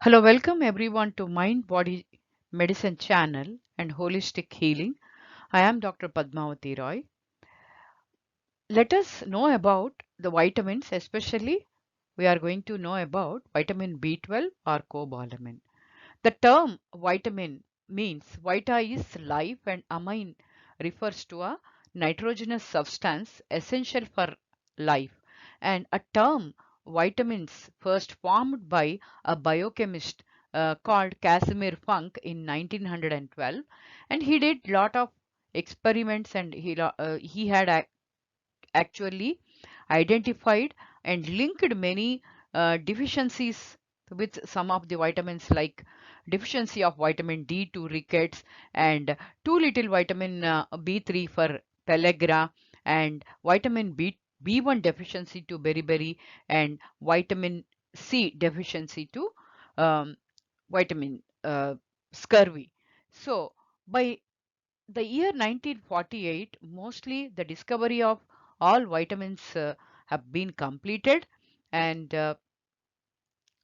Hello, welcome everyone to Mind Body Medicine channel and Holistic Healing. I am Dr. Padmavati Roy. Let us know about the vitamins, especially we are going to know about vitamin B12 or cobalamin. The term vitamin means vita is life and amine refers to a nitrogenous substance essential for life, and a term vitamins first formed by a biochemist called Casimir Funk in 1912, and he did lot of experiments, and he had actually identified and linked many deficiencies with some of the vitamins, like deficiency of vitamin D to rickets, and too little vitamin B3 for pellagra, and vitamin B1 deficiency to beriberi, and vitamin C deficiency to um, vitamin scurvy. So by the year 1948, mostly the discovery of all vitamins have been completed, and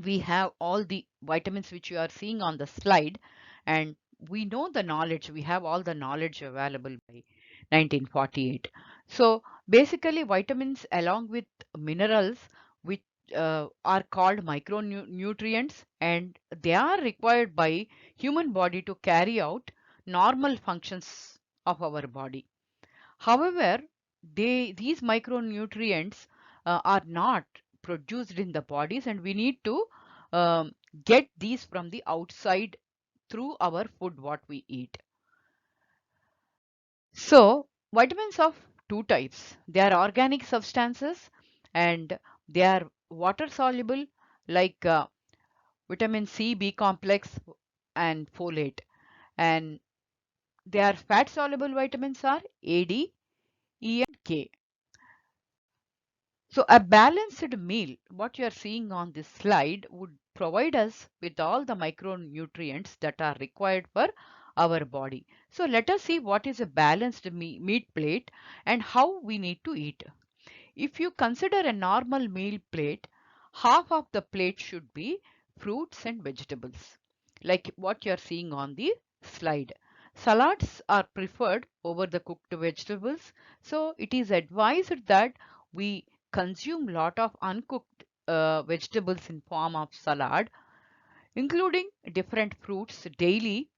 we have all the vitamins which you are seeing on the slide, and we know the knowledge, we have all the knowledge available by 1948. So basically vitamins along with minerals, which are called micronutrients, and they are required by human body to carry out normal functions of our body. However, these micronutrients are not produced in the bodies, and we need to um, get these from the outside through our food what we eat. So vitamins of two types. They are organic substances, and they are water soluble, like vitamin C, B complex, and folate. And they are fat soluble vitamins are A, D, E, and K. So a balanced meal, what you are seeing on this slide, would provide us with all the micronutrients that are required for our body. So let us see what is a balanced meat plate and how we need to eat. If you consider a normal meal plate, half of the plate should be fruits and vegetables, like what you are seeing on the slide. Salads are preferred over the cooked vegetables, so it is advised that we consume lot of uncooked vegetables in form of salad, including different fruits daily,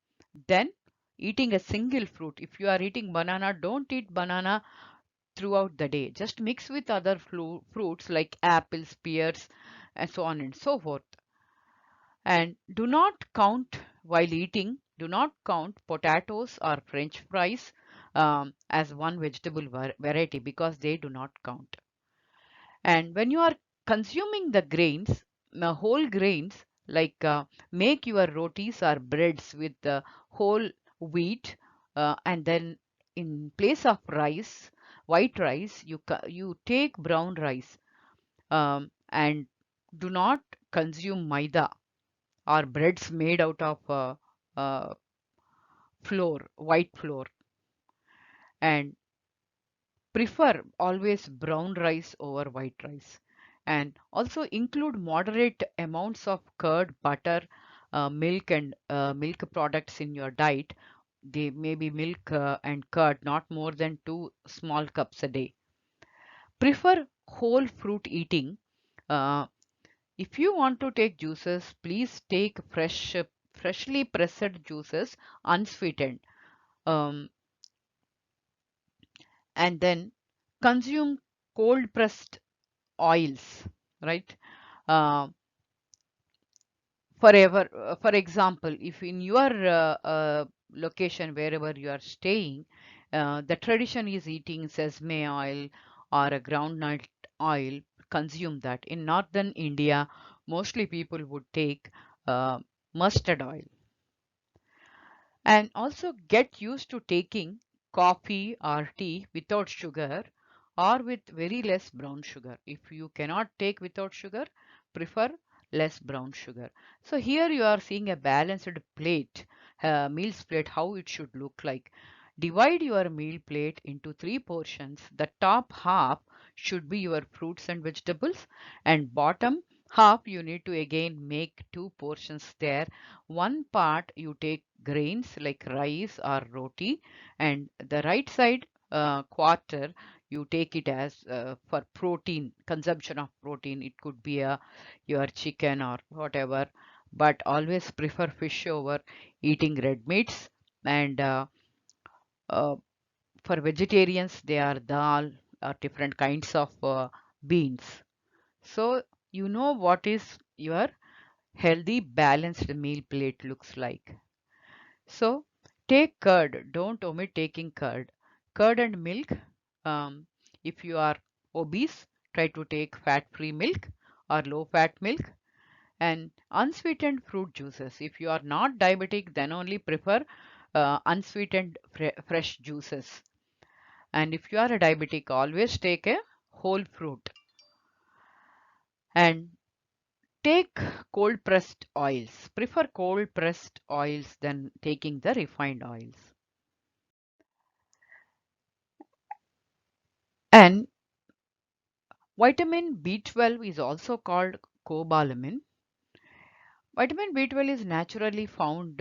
then eating a single fruit. If you are eating banana, don't eat banana throughout the day. Just mix with other fruits like apples, pears, and so on and so forth. And do not count while eating. Do not count potatoes or French fries as one vegetable variety, because they do not count. And when you are consuming the grains, whole grains, like make your rotis or breads with the whole wheat, and then in place of rice, white rice, you take brown rice, and do not consume maida or breads made out of flour, white flour, and prefer always brown rice over white rice. And also include moderate amounts of curd, butter, milk, and milk products in your diet. They may be milk and curd, not more than 2 small cups a day. Prefer whole fruit eating. Uh, if you want to take juices, please take freshly pressed juices, unsweetened. Um, and then consume cold pressed oils, right? Uh, for example, if in your location wherever you are staying, the tradition is eating sesame oil or a groundnut oil, consume that. In northern India, mostly people would take uh, mustard oil. And also get used to taking coffee or tea without sugar or with very less brown sugar. If you cannot take without sugar, prefer less brown sugar. So here you are seeing a balanced plate, meals plate, how it should look like. Divide your meal plate into 3 portions. The top half should be your fruits and vegetables, and bottom half you need to again make two portions there. One part you take grains like rice or roti, and the right side quarter you take it as for protein consumption of protein. It could be your chicken or whatever, but always prefer fish over eating red meats. And uh, for vegetarians, they are dal or different kinds of beans. So you know what is your healthy balanced meal plate looks like. So take curd, don't omit taking curd. Curd and milk. Um, if you are obese, try to take fat-free milk or low-fat milk, and unsweetened fruit juices. If you are not diabetic, then only prefer unsweetened fresh juices. And if you are a diabetic, always take a whole fruit. And take cold pressed oils. Prefer cold pressed oils than taking the refined oils. And vitamin B12 is also called cobalamin. Vitamin B12 is naturally found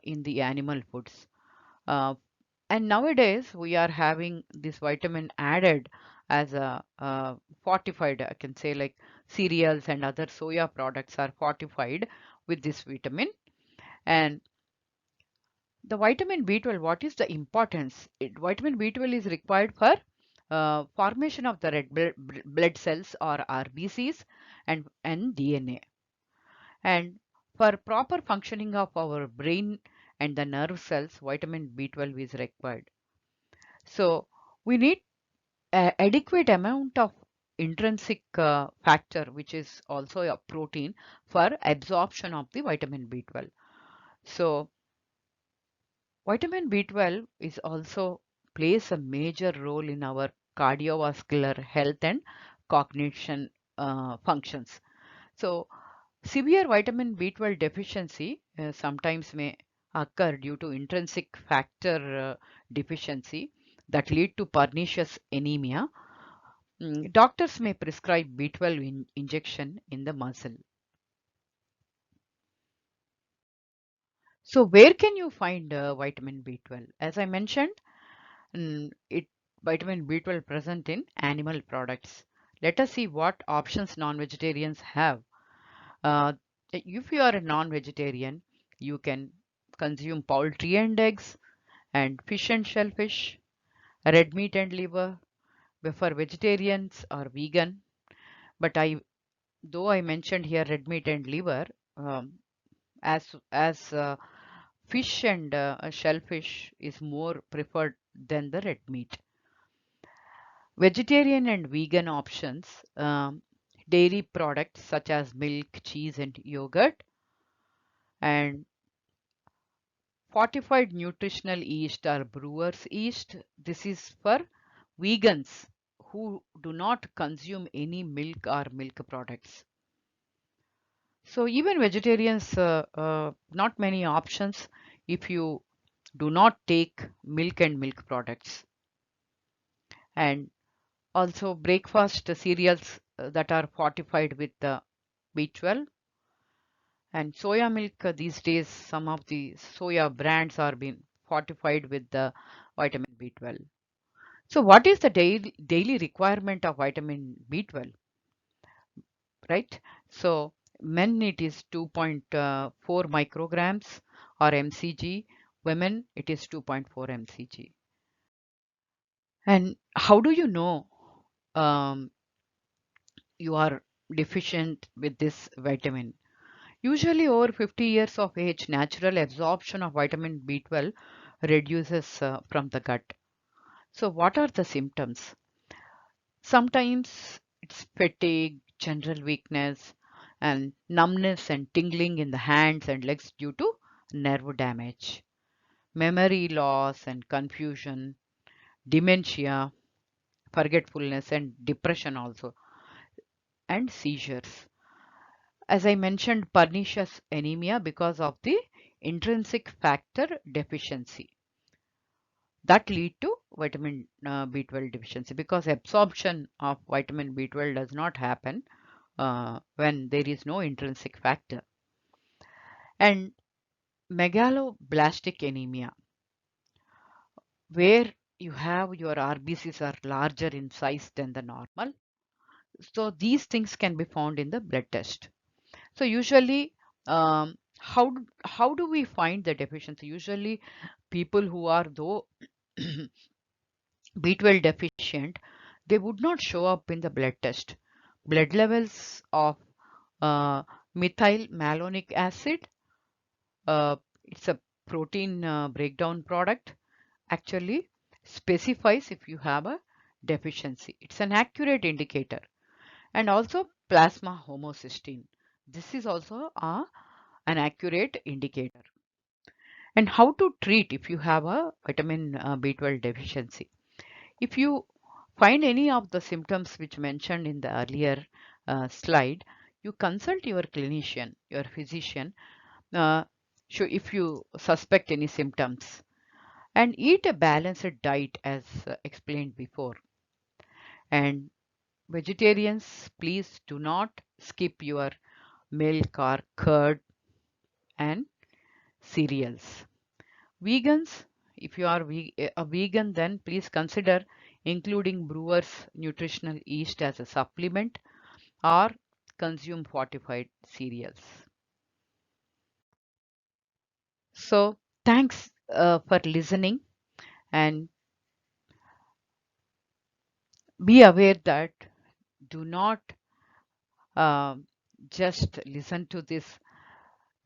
in the animal foods. Uh, and nowadays we are having this vitamin added as a fortified, I can say, like cereals and other soya products are fortified with this vitamin. And the vitamin B12, what is the importance? Vitamin B12 is required for formation of the blood cells or RBCs and DNA. And for proper functioning of our brain and the nerve cells, vitamin B12 is required. So we need adequate amount of intrinsic factor, which is also a protein, for absorption of the vitamin B12. So vitamin B12 is also plays a major role in our cardiovascular health and cognition functions. So severe vitamin B12 deficiency sometimes may occur due to intrinsic factor deficiency that lead to pernicious anemia. Doctors may prescribe B12 injection in the muscle. So where can you find vitamin B12? As I mentioned, it vitamin B12 present in animal products. Let us see what options non-vegetarians have. Uh, if you are a non-vegetarian, you can consume poultry and eggs, and fish and shellfish, red meat and liver. For vegetarians or vegan, but though I mentioned here red meat and liver, um, as fish and shellfish is more preferred than the red meat. Vegetarian and vegan options, dairy products such as milk, cheese, and yogurt, and fortified nutritional yeast or brewer's yeast. This is for vegans who do not consume any milk or milk products. So even vegetarians, not many options if you do not take milk and milk products. And also breakfast cereals that are fortified with B12 and soya milk. These days, some of the soya brands are being fortified with the vitamin B12. So what is the daily requirement of vitamin B12, right? So men it is 2.4 micrograms or mcg, women it is 2.4 mcg. And how do you know um, you are deficient with this vitamin? Usually over 50 years of age, natural absorption of vitamin B12 reduces from the gut. So what are the symptoms? Sometimes it's fatigue, general weakness, and numbness and tingling in the hands and legs due to nerve damage, memory loss and confusion, dementia, forgetfulness, and depression also, and seizures. As I mentioned, pernicious anemia because of the intrinsic factor deficiency that lead to vitamin B12 deficiency, because absorption of vitamin B12 does not happen when there is no intrinsic factor. And megaloblastic anemia, where you have your RBCs are larger in size than the normal. So these things can be found in the blood test. So usually, how do we find the deficiency? Usually, people who are though B12 deficient, they would not show up in the blood test. Blood levels of uh, methyl malonic acid, it's a protein breakdown product, actually specifies if you have a deficiency. It's an accurate indicator. And also plasma homocysteine. This is also an accurate indicator. And how to treat if you have a vitamin B12 deficiency. If you find any of the symptoms which mentioned in the earlier slide, you consult your clinician, your physician, uh, if you suspect any symptoms, and eat a balanced diet as explained before. And vegetarians, please do not skip your milk or curd and cereals. Vegans, if you are a vegan, then please consider including brewer's nutritional yeast as a supplement or consume fortified cereals. So, thanks for listening, and be aware that do not um just listen to this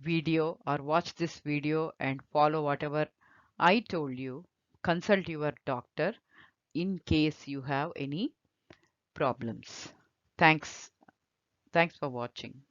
video or watch this video and follow whatever I told you. Consult your doctor in case you have any problems. Thanks. Thanks for watching.